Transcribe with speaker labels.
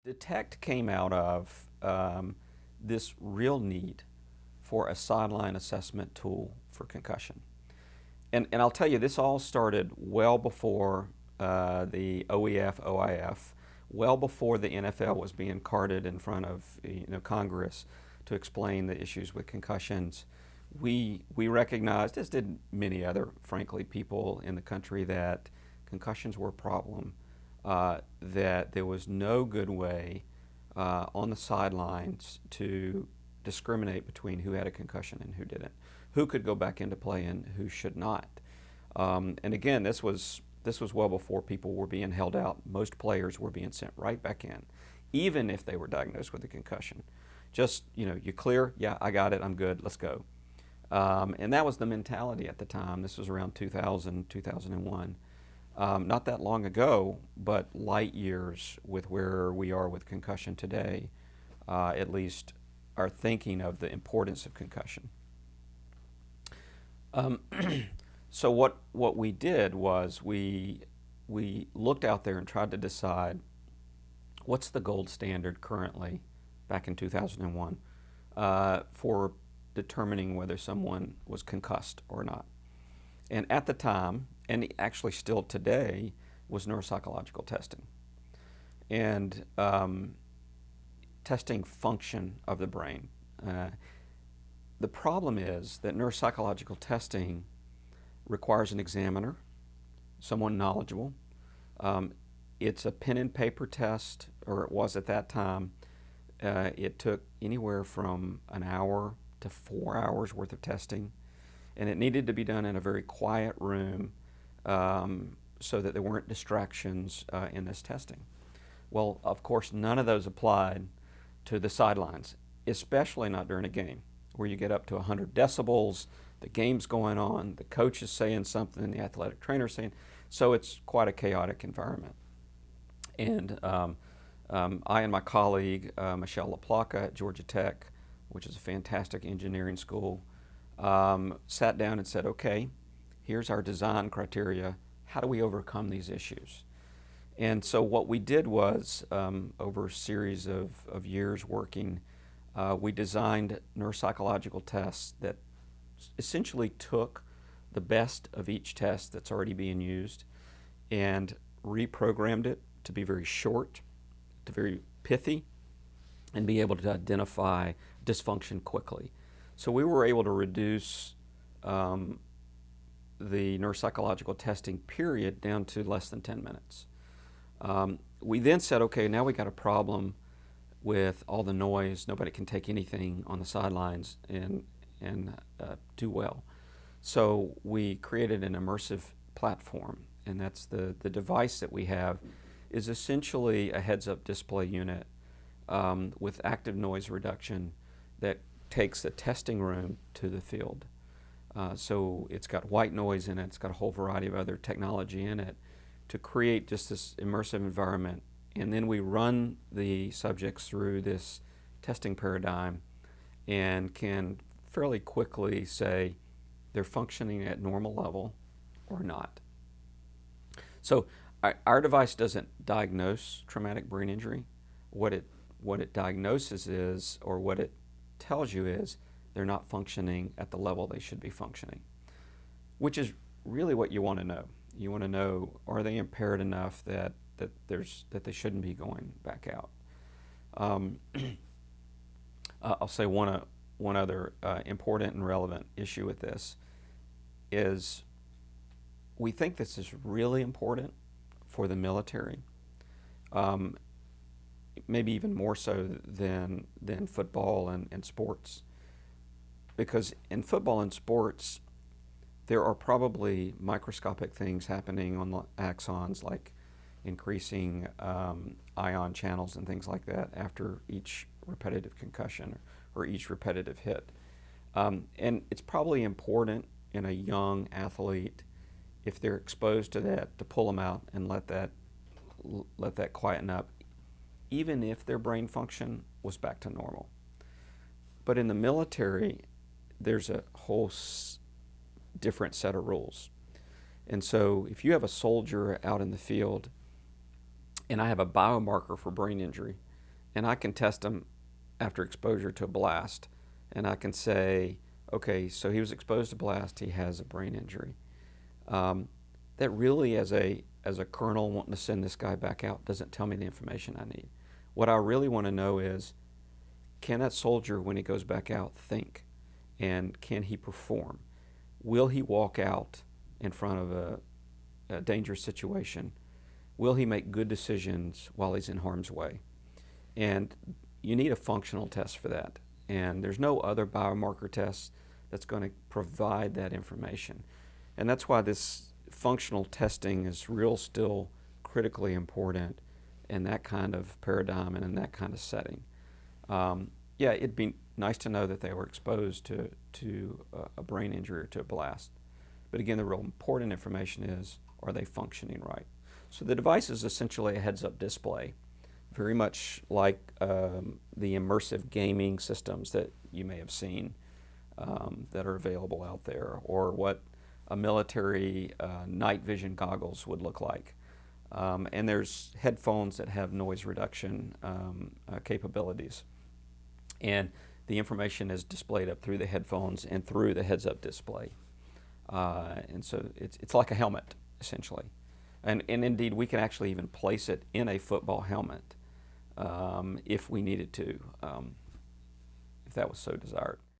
Speaker 1: Detect came out of this real need for a sideline assessment tool for concussion. And I'll tell you, this all started well before the OEF, OIF, well before the NFL was being carted in front of Congress to explain the issues with concussions. We recognized, as did many other, frankly, people in the country, that concussions were a problem, that there was no good way on the sidelines to discriminate between who had a concussion and who didn't, who could go back into play and who should not. And again, this was well before people were being held out. Most players were being sent right back in, even if they were diagnosed with a concussion. Just, you clear? Yeah, I got it. I'm good. Let's go. And that was the mentality at the time. This was around 2000, 2001. Not that long ago, but light years with where we are with concussion today, at least are thinking of the importance of concussion. So what we did was we looked out there and tried to decide what's the gold standard currently, back in 2001, for determining whether someone was concussed or not. And at the time, and actually still today, was neuropsychological testing. And testing function of the brain. The problem is that neuropsychological testing requires an examiner, someone knowledgeable. It's a pen and paper test, or it was at that time. It took anywhere from an hour to 4 hours worth of testing, and it needed to be done in a very quiet room so that there weren't distractions in this testing. Well, of course, none of those applied to the sidelines, especially not during a game, where you get up to 100 decibels, the game's going on, the coach is saying something, the athletic trainer's saying, so it's quite a chaotic environment. And I and my colleague, Michelle LaPlaca at Georgia Tech, which is a fantastic engineering school, sat down and said, okay, here's our design criteria. How do we overcome these issues? And so what we did was, over a series of years working, we designed neuropsychological tests that essentially took the best of each test that's already being used and reprogrammed it to be very short, to very pithy, and be able to identify dysfunction quickly. So we were able to reduce the neuropsychological testing period down to less than 10 minutes. We then said, okay, now we got a problem with all the noise. Nobody can take anything on the sidelines and do well. So we created an immersive platform, and that's the device that we have is essentially a heads-up display unit with active noise reduction that takes the testing room to the field. So it's got white noise in it, it's got a whole variety of other technology in it to create just this immersive environment. And then we run the subjects through this testing paradigm and can fairly quickly say they're functioning at normal level or not. So our device doesn't diagnose traumatic brain injury. What it diagnoses is, or what it tells you is, they're not functioning at the level they should be functioning, which is really what you want to know. You want to know, are they impaired enough that they shouldn't be going back out? I'll say one other important and relevant issue with this is we think this is really important for the military, maybe even more so than football and sports. Because in football and sports, there are probably microscopic things happening on the axons, like increasing ion channels and things like that after each repetitive concussion or each repetitive hit. And it's probably important in a young athlete, if they're exposed to that, to pull them out and let that quieten up, even if their brain function was back to normal. But in the military, there's a whole different set of rules. And so if you have a soldier out in the field, and I have a biomarker for brain injury, and I can test them after exposure to a blast, and I can say, okay, so he was exposed to blast, he has a brain injury. That really, as a colonel wanting to send this guy back out, doesn't tell me the information I need. What I really want to know is, can that soldier, when he goes back out, think? And can he perform? Will he walk out in front of a dangerous situation? Will he make good decisions while he's in harm's way? And you need a functional test for that. And there's no other biomarker test that's going to provide that information. And that's why this functional testing is still critically important in that kind of paradigm and in that kind of setting. Yeah, it'd be nice to know that they were exposed to a brain injury or to a blast. But again, the real important information is, are they functioning right? So the device is essentially a heads-up display, very much like the immersive gaming systems that you may have seen that are available out there, or what a military night vision goggles would look like. And there's headphones that have noise reduction capabilities. And the information is displayed up through the headphones and through the heads-up display. And so it's like a helmet, essentially. And indeed, we can actually even place it in a football helmet if we needed to, if that was so desired.